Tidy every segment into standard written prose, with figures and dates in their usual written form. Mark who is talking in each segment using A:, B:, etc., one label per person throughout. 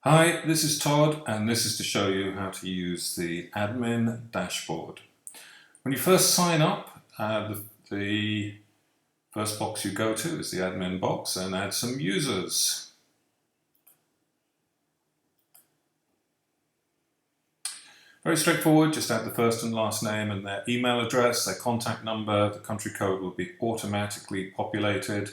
A: Hi, this is Todd, and this is to show you how to use the admin dashboard. When you first sign up, the first box you go to is the admin box and add some users. Very straightforward, just add the first and last name and their email address, their contact number. The country code will be automatically populated.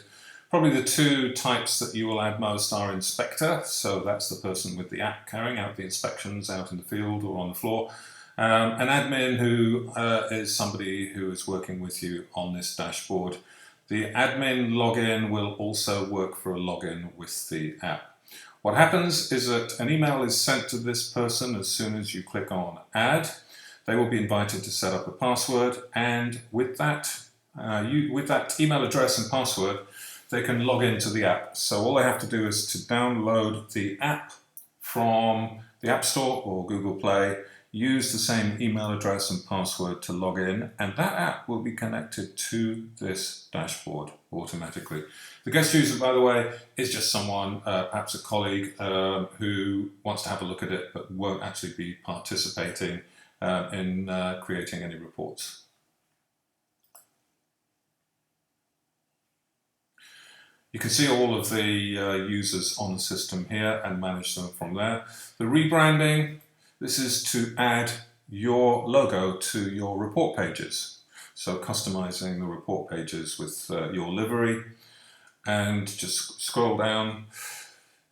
A: Probably the two types that you will add most are inspector, so that's the person with the app carrying out the inspections out in the field or on the floor. An admin who is somebody who is working with you on this dashboard. The admin login will also work for a login with the app. What happens is that an email is sent to this person as soon as you click on add. They will be invited to set up a password, and with that email address and password, they can log into the app. So all they have to do is to download the app from the App Store or Google Play, use the same email address and password to log in, and that app will be connected to this dashboard automatically. The guest user, by the way, is just someone, perhaps a colleague, who wants to have a look at it but won't actually be participating in creating any reports. You can see all of the users on the system here and manage them from there. The rebranding, this is to add your logo to your report pages. So customizing the report pages with your livery. And just scroll down.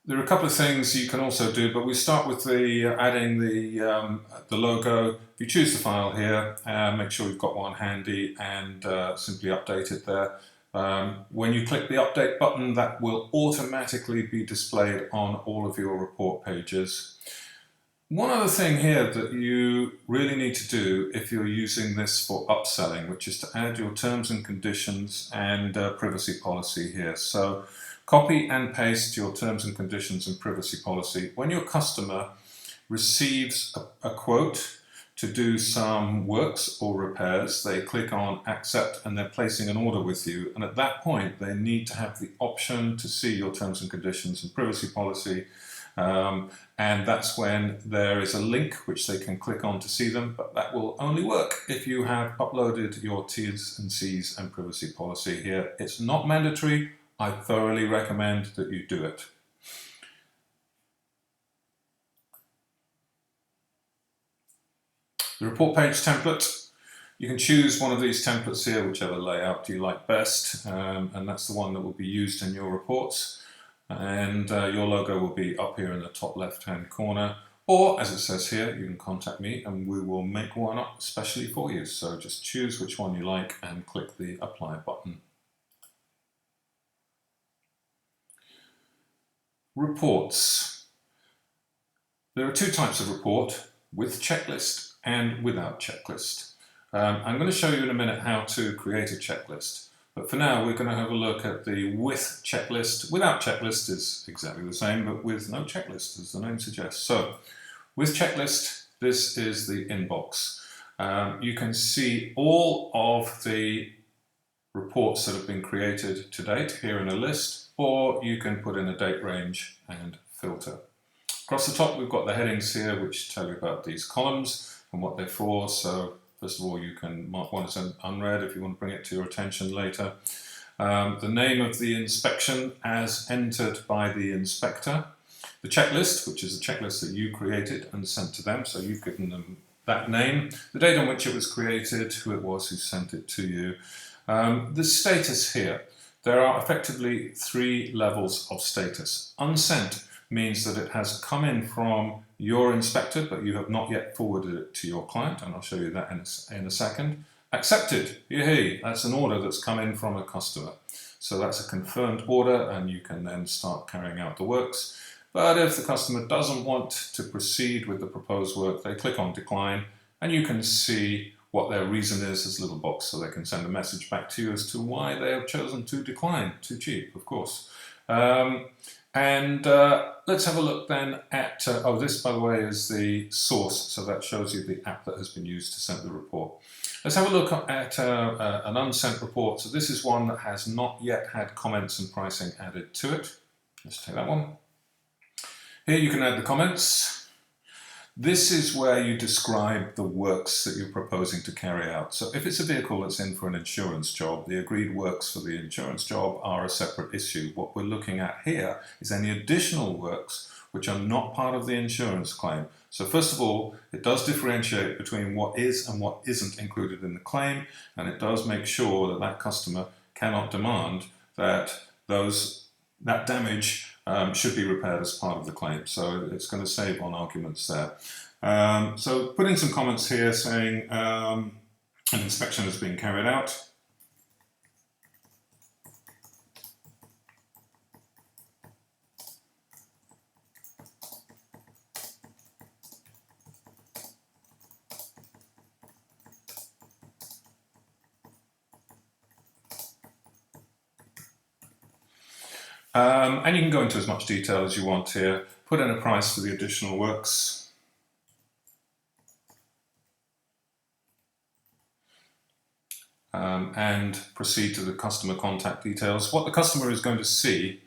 A: There are a couple of things you can also do, but we start with the adding the logo. If you choose the file here, make sure you've got one handy and simply update it there. When you click the update button, that will automatically be displayed on all of your report pages. One other thing here that you really need to do if you're using this for upselling, which is to add your terms and conditions and privacy policy here. So copy and paste your terms and conditions and privacy policy. When your customer receives a quote to do some works or repairs, they click on accept and they're placing an order with you, and at that point they need to have the option to see your terms and conditions and privacy policy, and that's when there is a link which they can click on to see them, but that will only work if you have uploaded your T's and C's and privacy policy here. It's not mandatory. I thoroughly recommend that you do it. The report page template, you can choose one of these templates here, whichever layout you like best, and that's the one that will be used in your reports. And your logo will be up here in the top left-hand corner, or as it says here, you can contact me and we will make one up especially for you. So just choose which one you like and click the apply button. Reports. There are two types of report, with checklist and without checklist. I'm going to show you in a minute how to create a checklist. But for now, we're going to have a look at the with checklist. Without checklist is exactly the same, but with no checklist, as the name suggests. So, with checklist, this is the inbox. You can see all of the reports that have been created to date here in a list, or you can put in a date range and filter. Across the top, we've got the headings here, which tell you about these columns and what they're for. So, first of all, you can mark one as unread if you want to bring it to your attention later. The name of the inspection as entered by the inspector. The checklist, which is a checklist that you created and sent to them, so you've given them that name. The date on which it was created, who it was who sent it to you. The status here. There are effectively three levels of status. Unsent means that it has come in from your inspector, but you have not yet forwarded it to your client, and I'll show you that in a second. Accepted, yay, that's an order that's come in from a customer. So that's a confirmed order, and you can then start carrying out the works. But if the customer doesn't want to proceed with the proposed work, they click on decline, and you can see what their reason is, this little box, so they can send a message back to you as to why they have chosen to decline. Too cheap, of course. Let's have a look then at, this by the way is the source, so that shows you the app that has been used to send the report. Let's have a look at an unsent report. So this is one that has not yet had comments and pricing added to it. Let's take that one. Here you can add the comments. This is where you describe the works that you're proposing to carry out. So if it's a vehicle that's in for an insurance job, the agreed works for the insurance job are a separate issue. What we're looking at here is any additional works which are not part of the insurance claim. So first of all, it does differentiate between what is and what isn't included in the claim, and it does make sure that that customer cannot demand that that damage should be repaired as part of the claim. So it's going to save on arguments there. So put in some comments here saying an inspection has been carried out. And you can go into as much detail as you want here. Put in a price for the additional works. And proceed to the customer contact details. What the customer is going to see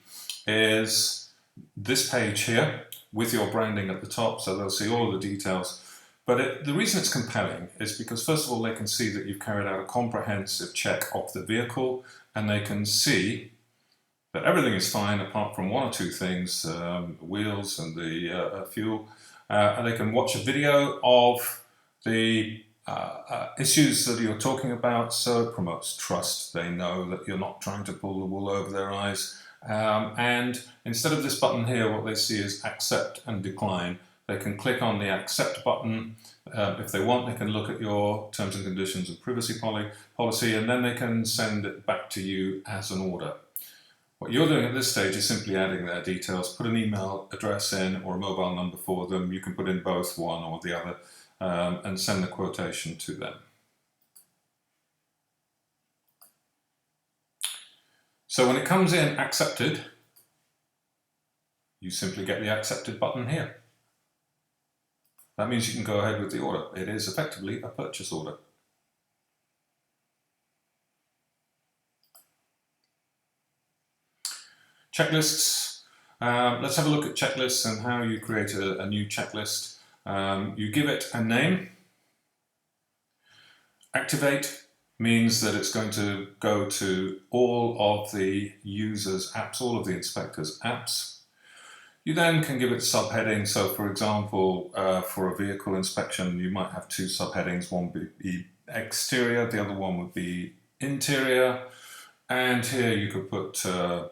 A: is this page here with your branding at the top, so they'll see all of the details. But the reason it's compelling is because, first of all, they can see that you've carried out a comprehensive check of the vehicle, and they can see that everything is fine apart from one or two things, the wheels and the fuel. And they can watch a video of the issues that you're talking about, so it promotes trust. They know that you're not trying to pull the wool over their eyes. And instead of this button here, what they see is accept and decline. They can click on the accept button. If they want, they can look at your terms and conditions and privacy policy, and then they can send it back to you as an order. What you're doing at this stage is simply adding their details. Put an email address in or a mobile number for them. You can put in both, one or the other, and send the quotation to them. So when it comes in accepted, you simply get the accepted button here. That means you can go ahead with the order. It is effectively a purchase order. Checklists. Let's have a look at checklists and how you create a new checklist. You give it a name. Activate means that it's going to go to all of the users' apps, all of the inspectors' apps. You then can give it subheadings. So for example, for a vehicle inspection, you might have two subheadings. One would be exterior, the other one would be interior. And here you could put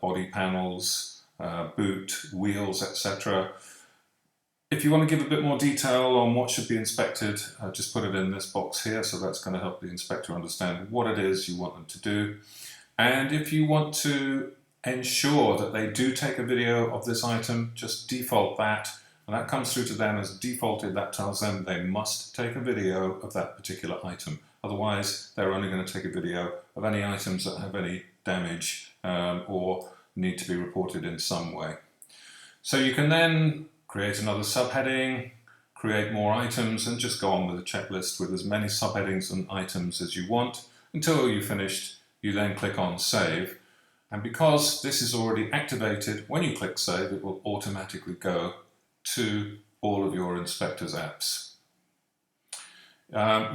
A: body panels, boot, wheels, etc. If you want to give a bit more detail on what should be inspected, just put it in this box here, so that's going to help the inspector understand what it is you want them to do. And if you want to ensure that they do take a video of this item, just default that, and that comes through to them as defaulted. That tells them they must take a video of that particular item. Otherwise, they're only going to take a video of any items that have any damage or need to be reported in some way. So you can then create another subheading, create more items, and just go on with the checklist with as many subheadings and items as you want until you've finished. You then click on Save. And because this is already activated, when you click Save, it will automatically go to all of your inspectors' apps.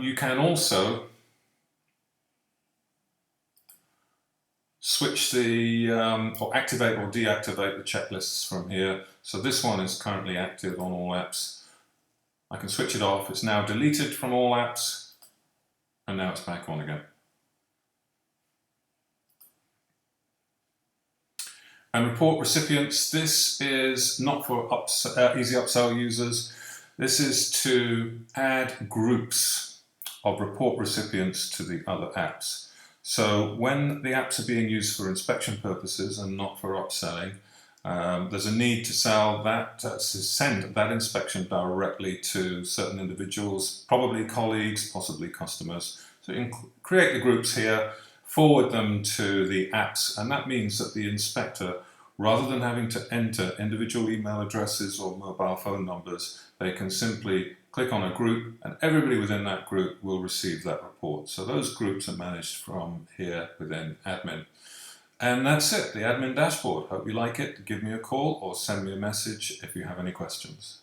A: You can also switch or activate or deactivate the checklists from here. So this one is currently active on all apps. I can switch it off. It's now deleted from all apps, and now it's back on again. And report recipients. This is not for easy upsell users. This is to add groups of report recipients to the other apps. So when the apps are being used for inspection purposes and not for upselling, there's a need to send that inspection directly to certain individuals, probably colleagues, possibly customers. So you can create the groups here, forward them to the apps, and that means that the inspector, rather than having to enter individual email addresses or mobile phone numbers, they can simply click on a group and everybody within that group will receive that report. So those groups are managed from here within admin. And that's it, the admin dashboard. Hope you like it. Give me a call or send me a message if you have any questions.